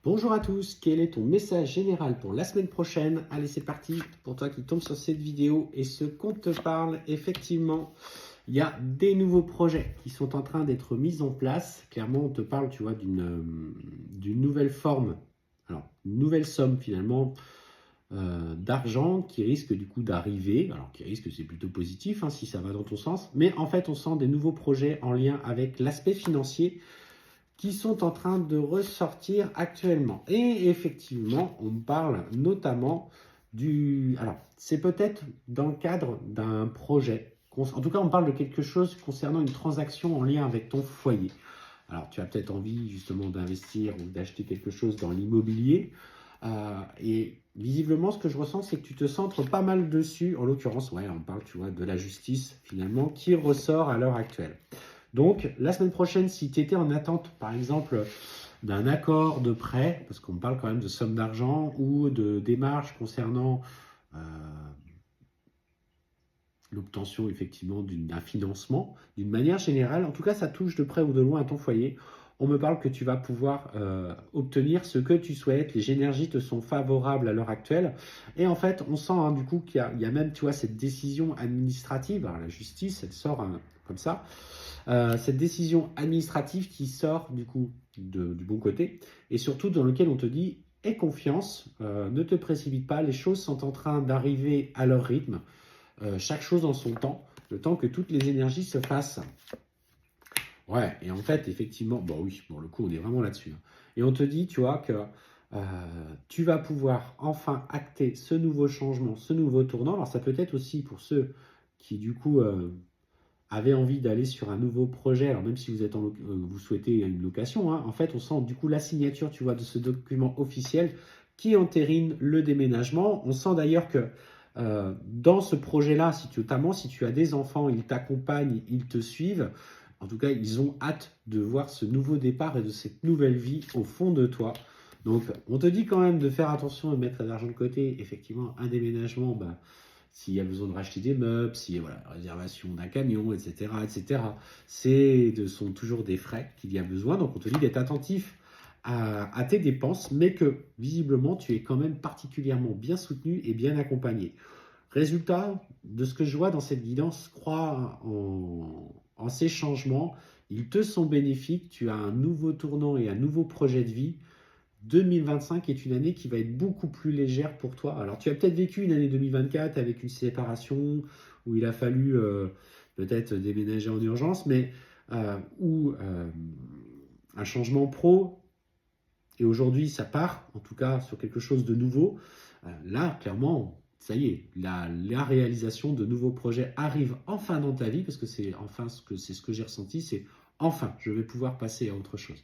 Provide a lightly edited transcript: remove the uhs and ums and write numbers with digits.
Bonjour à tous, quel est ton message général pour la semaine prochaine? Allez, c'est parti pour toi qui tombe sur cette vidéo et ce qu'on te parle. Effectivement, il y a des nouveaux projets qui sont en train d'être mis en place. Clairement, on te parle, tu vois, d'une nouvelle forme, alors une nouvelle somme finalement d'argent qui risque du coup d'arriver. Alors qui risque, c'est plutôt positif si ça va dans ton sens. Mais en fait, on sent des nouveaux projets en lien avec l'aspect financier qui sont en train de ressortir actuellement. Et effectivement, on parle notamment Alors, c'est peut-être dans le cadre d'un projet. En tout cas, on parle de quelque chose concernant une transaction en lien avec ton foyer. Alors, tu as peut-être envie justement d'investir ou d'acheter quelque chose dans l'immobilier. Et visiblement, ce que je ressens, c'est que tu te centres pas mal dessus. En l'occurrence, ouais, on parle, tu vois, de la justice finalement qui ressort à l'heure actuelle. Donc, la semaine prochaine, si tu étais en attente, par exemple, d'un accord de prêt, parce qu'on parle quand même de somme d'argent ou de démarches concernant euh, l'obtention effectivement d'un financement, d'une manière générale, en tout cas, ça touche de près ou de loin à ton foyer. On me parle que tu vas pouvoir obtenir ce que tu souhaites. Les énergies te sont favorables à l'heure actuelle. Et en fait, on sent du coup qu'il y a même, tu vois, cette décision administrative. Alors, la justice, elle sort comme ça. Cette décision administrative qui sort du coup du bon côté et surtout dans lequel on te dit aie confiance, ne te précipite pas, les choses sont en train d'arriver à leur rythme, chaque chose en son temps, le temps que toutes les énergies se fassent. Ouais, et en fait, effectivement, bon oui, pour le coup, on est vraiment là-dessus. Et on te dit, tu vois, que tu vas pouvoir enfin acter ce nouveau changement, ce nouveau tournant. Alors ça peut être aussi pour ceux qui du coup avait envie d'aller sur un nouveau projet, alors même si vous êtes vous souhaitez une location, en fait, on sent du coup la signature, tu vois, de ce document officiel qui entérine le déménagement. On sent d'ailleurs que dans ce projet-là, notamment si tu as des enfants, ils t'accompagnent, ils te suivent. En tout cas, ils ont hâte de voir ce nouveau départ et de cette nouvelle vie au fond de toi. Donc, on te dit quand même de faire attention et de mettre de l'argent de côté. Effectivement, un déménagement, s'il y a besoin de racheter des meubles, s'il y a réservation d'un camion, etc., etc. Sont toujours des frais qu'il y a besoin. Donc, on te dit d'être attentif à tes dépenses, mais que visiblement, tu es quand même particulièrement bien soutenu et bien accompagné. Résultat, de ce que je vois dans cette guidance, crois en ces changements. Ils te sont bénéfiques. Tu as un nouveau tournant et un nouveau projet de vie. 2025 est une année qui va être beaucoup plus légère pour toi. Alors, tu as peut-être vécu une année 2024 avec une séparation où il a fallu peut-être déménager en urgence, mais ou un changement pro. Et aujourd'hui, ça part, en tout cas, sur quelque chose de nouveau. Là, clairement, ça y est, la réalisation de nouveaux projets arrive enfin dans ta vie, parce que c'est enfin c'est ce que j'ai ressenti, c'est enfin, je vais pouvoir passer à autre chose.